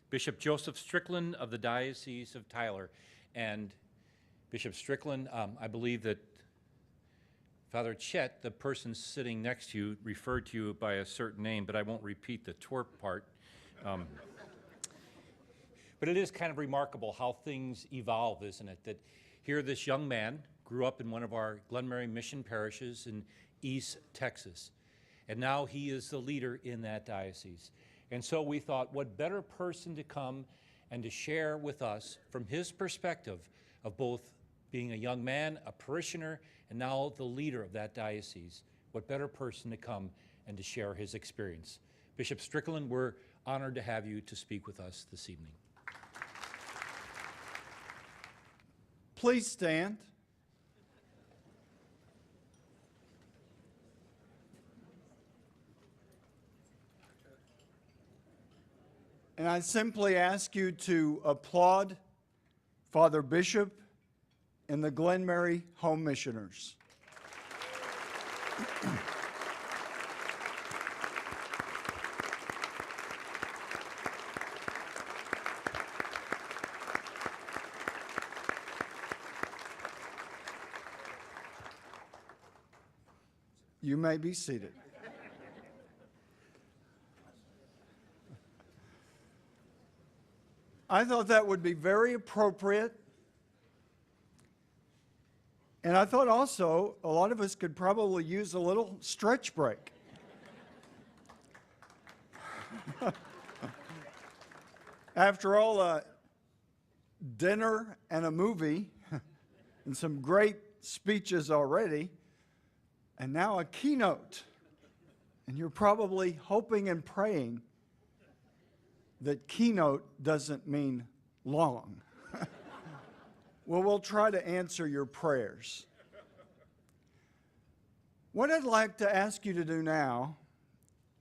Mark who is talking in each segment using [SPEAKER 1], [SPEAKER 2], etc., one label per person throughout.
[SPEAKER 1] Bishop Joseph Strickland of the Diocese of Tyler. And Bishop Strickland, I believe that Father Chet, the person sitting next to you, referred to you by a certain name, but I won't repeat the twerp part. But it is kind of remarkable how things evolve, isn't it? That here this young man grew up in one of our Glenmary mission parishes in East Texas. And now he is the leader in that diocese. And so we thought, what better person to come and to share with us from his perspective of both being a young man, a parishioner, and now the leader of that diocese. What better person to come and to share his experience? Bishop Strickland, we're honored to have you to speak with us this evening.
[SPEAKER 2] Please stand. And I simply ask you to applaud Father Bishop and the Glenmary Home Missioners. You may be seated. I thought that would be very appropriate. And I thought also a lot of us could probably use a little stretch break. After all, a dinner and a movie and some great speeches already, and now a keynote. And you're probably hoping and praying that keynote doesn't mean long. Well, we'll try to answer your prayers. What I'd like to ask you to do now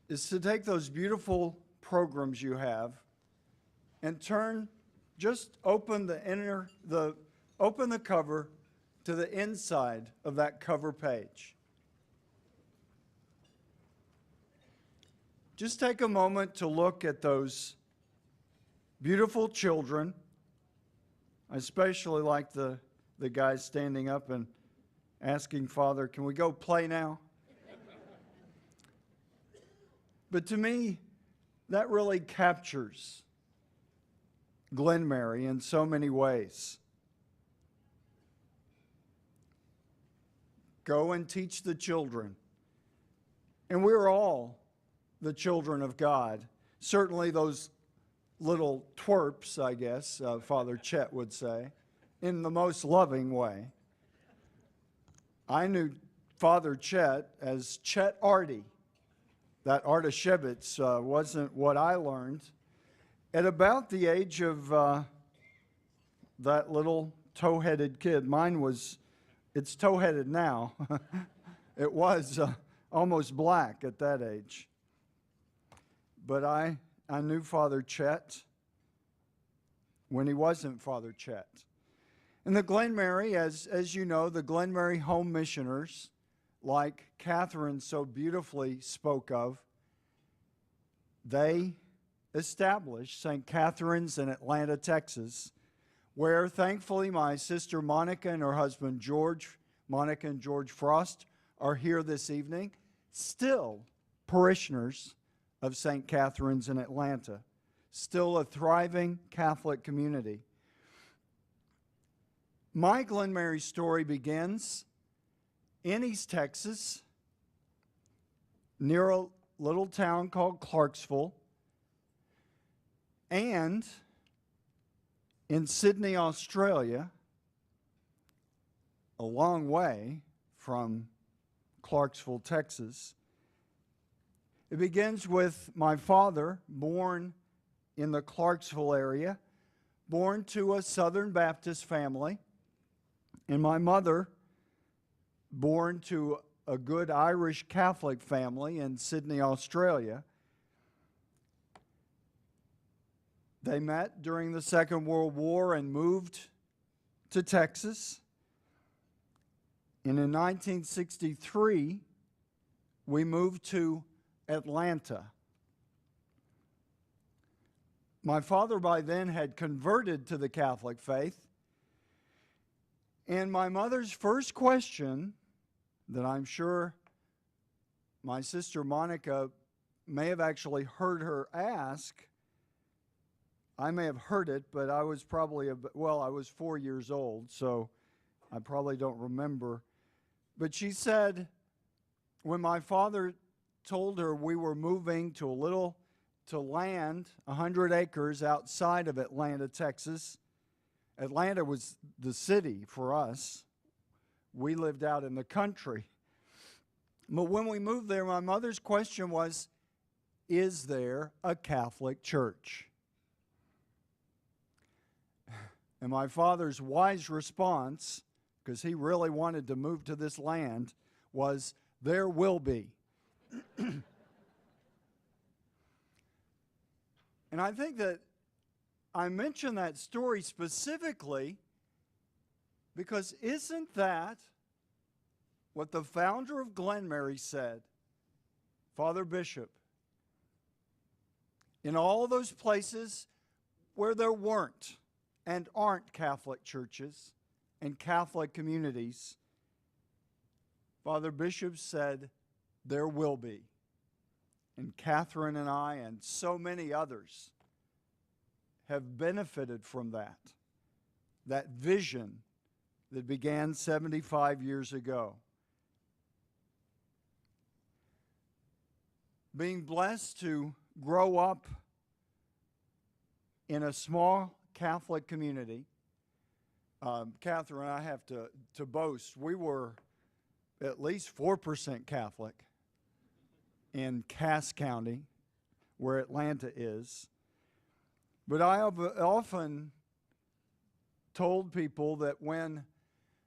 [SPEAKER 2] is to take those beautiful programs you have and open the cover to the inside of that cover page. Just take a moment to look at those beautiful children. I especially like the guys standing up and asking Father, can we go play now? But to me, that really captures Glenmary in so many ways. Go and teach the children. And we're all the children of God. Certainly those little twerps, I guess, Father Chet would say, in the most loving way. I knew Father Chet as Chet Artie. That Artashevitz wasn't what I learned. At about the age of that little toe-headed kid, it's toe-headed now. It was almost black at that age. But I knew Father Chet when he wasn't Father Chet. And the Glenmary, as you know, the Glenmary Home Missioners, like Catherine so beautifully spoke of, they established St. Catherine's in Atlanta, Texas, where thankfully my sister Monica and her husband Monica and George Frost, are here this evening, still parishioners of St. Catherine's in Atlanta, still a thriving Catholic community. My Glenmary story begins in East Texas, near a little town called Clarksville, and in Sydney, Australia, a long way from Clarksville, Texas. It begins with my father, born in the Clarksville area, born to a Southern Baptist family, and my mother, born to a good Irish Catholic family in Sydney, Australia. They met during the Second World War and moved to Texas. And in 1963, we moved to Atlanta. My father by then had converted to the Catholic faith. And my mother's first question, that I'm sure my sister Monica may have actually heard her ask, I may have heard it, but I was probably, I was 4 years old, so I probably don't remember. But she said, when my father told her we were moving to land, 100 acres outside of Atlanta, Texas. Atlanta was the city for us. We lived out in the country. But when we moved there, my mother's question was, is there a Catholic church? And my father's wise response, because he really wanted to move to this land, was, there will be. And I think that I mention that story specifically because isn't that what the founder of Glenmary said, Father Bishop? In all those places where there weren't and aren't Catholic churches and Catholic communities, Father Bishop said, there will be. And Catherine and I and so many others have benefited from that vision that began 75 years ago. Being blessed to grow up in a small Catholic community, Catherine and I have to boast, we were at least 4% Catholic in Cass County, where Atlanta is. But I have often told people that when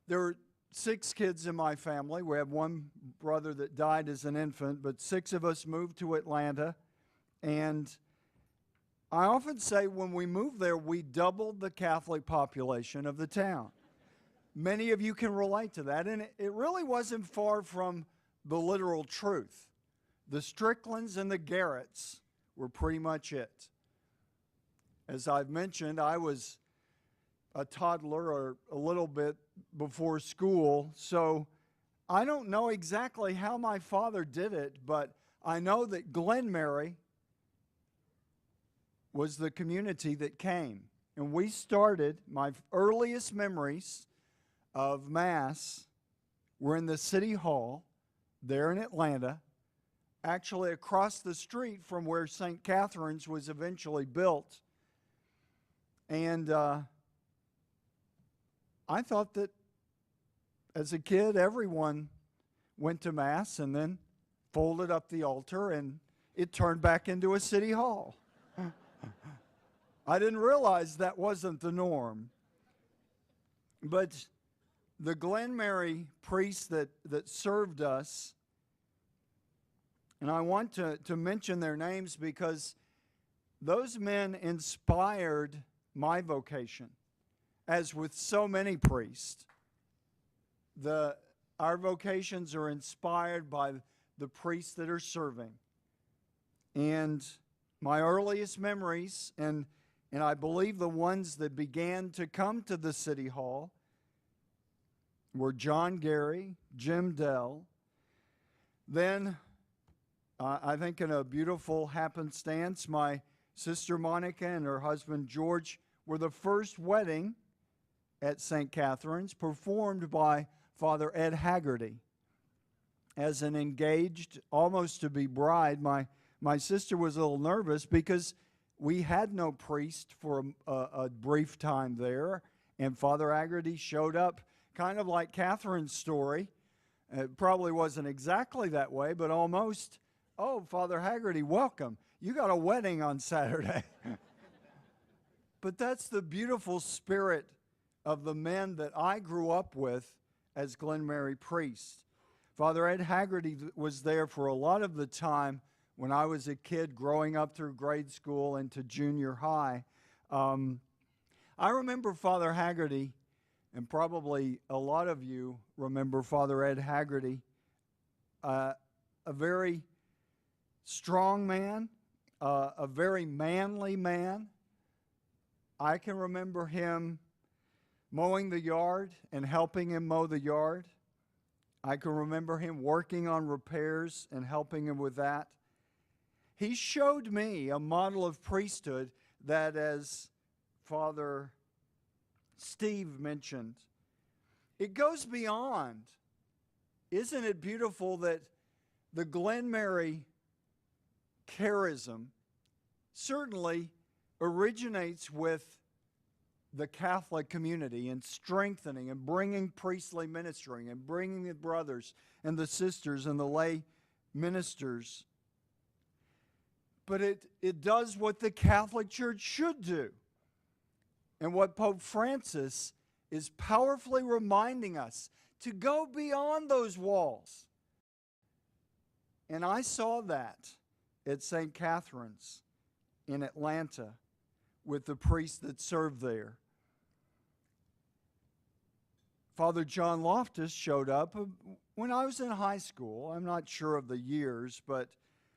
[SPEAKER 2] there were 6 kids in my family, we have one brother that died as an infant, but 6 of us moved to Atlanta. And I often say when we moved there, we doubled the Catholic population of the town. Many of you can relate to that, and it really wasn't far from the literal truth. The Stricklands and the Garretts were pretty much it. As I've mentioned, I was a toddler or a little bit before school, so I don't know exactly how my father did it, but I know that Glenmary was the community that came. And we started, my earliest memories of Mass were in the City Hall there in Atlanta, actually across the street from where St. Catherine's was eventually built. And I thought that as a kid, everyone went to Mass and then folded up the altar and it turned back into a city hall. I didn't realize that wasn't the norm. But the Glenmary priests that served us, and I want to mention their names because those men inspired my vocation, as with so many priests. Our vocations are inspired by the priests that are serving. And my earliest memories, and I believe the ones that began to come to the City Hall, were John Gary, Jim Dell. Then, I think in a beautiful happenstance, my sister Monica and her husband George were the first wedding at St. Catherine's performed by Father Ed Haggerty. As an engaged, almost to be bride, my sister was a little nervous because we had no priest for a brief time there, and Father Haggerty showed up kind of like Catherine's story. It probably wasn't exactly that way, but almost. Oh, Father Haggerty, welcome. You got a wedding on Saturday. But that's the beautiful spirit of the men that I grew up with as Glenmary priests. Father Ed Haggerty was there for a lot of the time when I was a kid growing up through grade school into junior high. I remember Father Haggerty, and probably a lot of you remember Father Ed Haggerty, a very strong man, a very manly man, I can remember him mowing the yard and helping him mow the yard. I can remember him working on repairs and helping him with that. He showed me a model of priesthood that, as Father Steve mentioned, it goes beyond. Isn't it beautiful that the Glenmary charism certainly originates with the Catholic community and strengthening and bringing priestly ministering and bringing the brothers and the sisters and the lay ministers. But it does what the Catholic Church should do. And what Pope Francis is powerfully reminding us, to go beyond those walls. And I saw that at St. Catherine's in Atlanta with the priests that served there. Father John Loftus showed up when I was in high school. I'm not sure of the years, but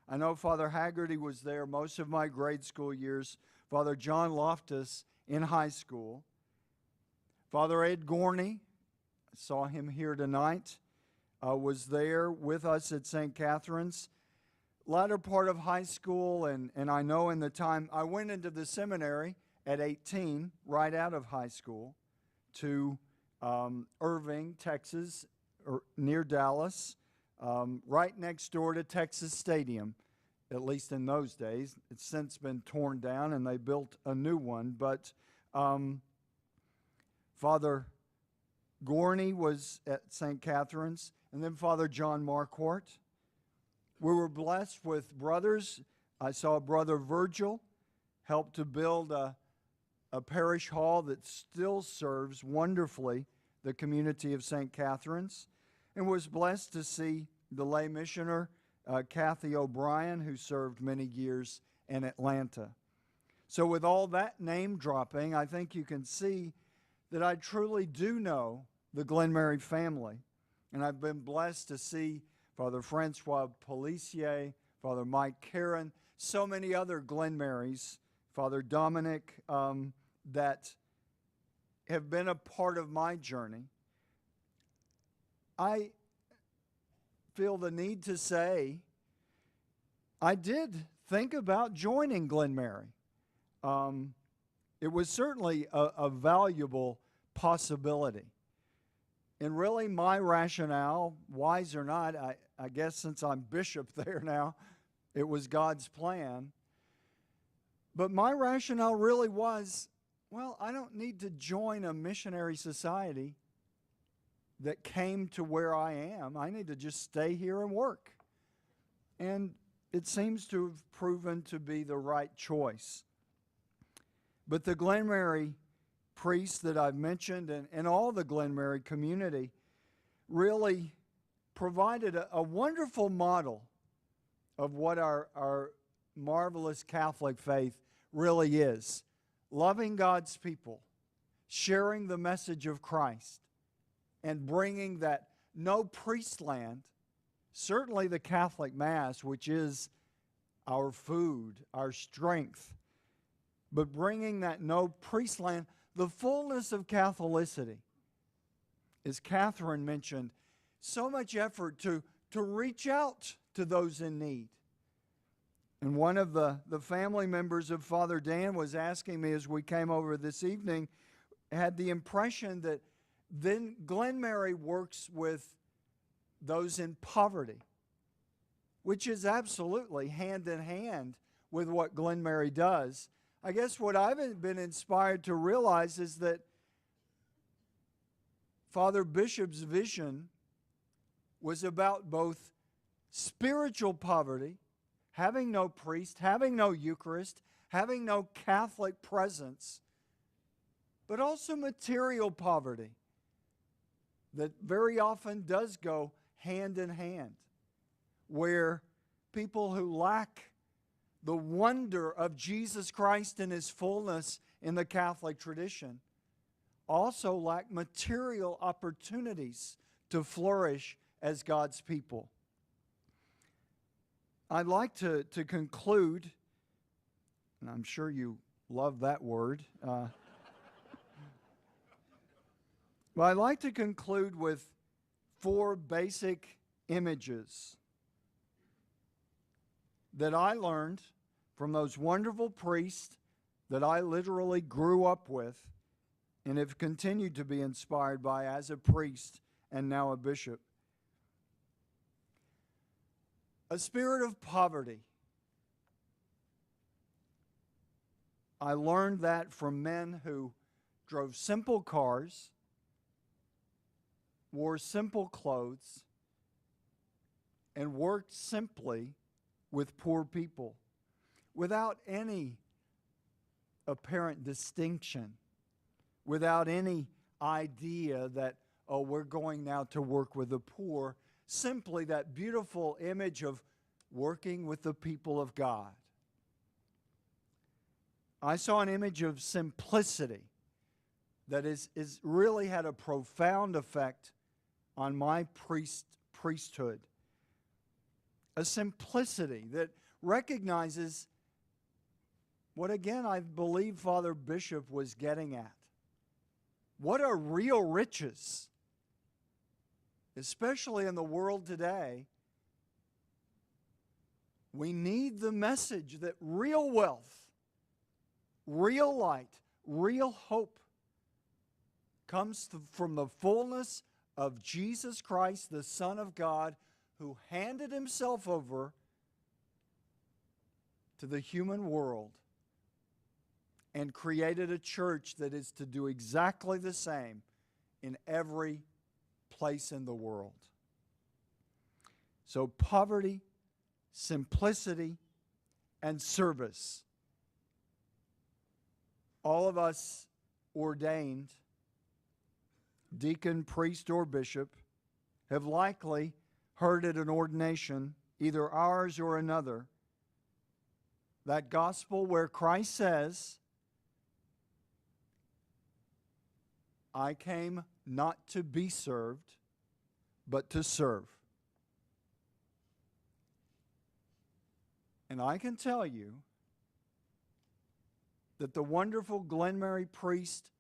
[SPEAKER 2] I know Father Haggerty was there most of my grade school years. Father John Loftus in high school. Father Ed Gorney, I saw him here tonight, was there with us at St. Catherine's. Latter part of high school, and I know in the time I went into the seminary at 18, right out of high school, to Irving, Texas, near Dallas, right next door to Texas Stadium, at least in those days. It's since been torn down and they built a new one. But Father Gorney was at St. Catherine's, and then Father John Marquardt. We were blessed with brothers. I saw Brother Virgil help to build a parish hall that still serves wonderfully the community of St. Catherine's, and was blessed to see the lay missioner, Kathy O'Brien, who served many years in Atlanta. So with all that name dropping, I think you can see that I truly do know the Glenmary family. And I've been blessed to see Father Francois Policier, Father Mike Caron, so many other Glenmarys, Father Dominic, that have been a part of my journey. I feel the need to say I did think about joining Glenmary. It was certainly a valuable possibility. And really my rationale, wise or not, I guess since I'm bishop there now, it was God's plan. But my rationale really was, well, I don't need to join a missionary society that came to where I am. I need to just stay here and work. And it seems to have proven to be the right choice. But the Glenmary priests that I've mentioned and all the Glenmary community really provided a wonderful model of what our marvelous Catholic faith really is. Loving God's people, sharing the message of Christ, and bringing that no priestland, certainly the Catholic Mass, which is our food, our strength, but bringing that no priestland, the fullness of Catholicity. As Catherine mentioned, so much effort to reach out to those in need. And one of the family members of Father Dan was asking me as we came over this evening, had the impression that then Glenmary works with those in poverty, which is absolutely hand in hand with what Glenmary does. I guess what I've been inspired to realize is that Father Bishop's vision was about both spiritual poverty, having no priest, having no Eucharist, having no Catholic presence, but also material poverty that very often does go hand in hand, where people who lack the wonder of Jesus Christ in His fullness in the Catholic tradition also lack material opportunities to flourish as God's people. I'd like to conclude, and I'm sure you Love that word. But I'd like to conclude with 4 basic images that I learned from those wonderful priests that I literally grew up with and have continued to be inspired by as a priest and now a bishop. A spirit of poverty. I learned that from men who drove simple cars, wore simple clothes, and worked simply with poor people without any apparent distinction, without any idea that, oh, we're going now to work with the poor. Simply that beautiful image of working with the people of God. I saw an image of simplicity that is really had a profound effect on my priesthood. A simplicity that recognizes what, again, I believe Father Bishop was getting at. What are real riches? Especially in the world today, we need the message that real wealth, real light, real hope comes from the fullness of Jesus Christ, the Son of God, who handed himself over to the human world and created a church that is to do exactly the same in every place in the world. So poverty, simplicity, and service. All of us ordained, deacon, priest, or bishop, have likely heard at an ordination, either ours or another, that gospel where Christ says, I came not to be served, but to serve. And I can tell you that the wonderful Glenmary priest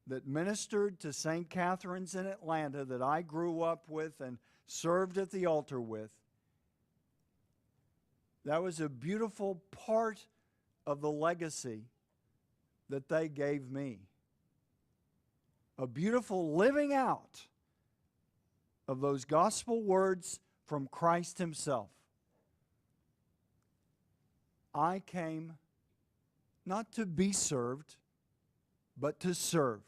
[SPEAKER 2] that ministered to St. Catherine's in Atlanta that I grew up with and served at the altar with, that was a beautiful part of the legacy that they gave me. A beautiful living out of those gospel words from Christ himself. I came not to be served, but to serve.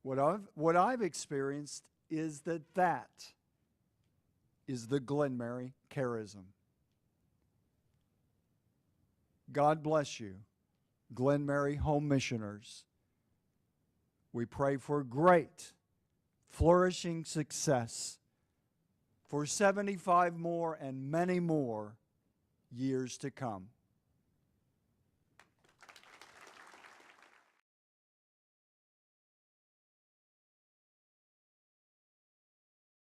[SPEAKER 2] What I've experienced is that is the Glenmary charism. God bless you, Glenmary home missioners. We pray for great, flourishing success for 75 more and many more years to come.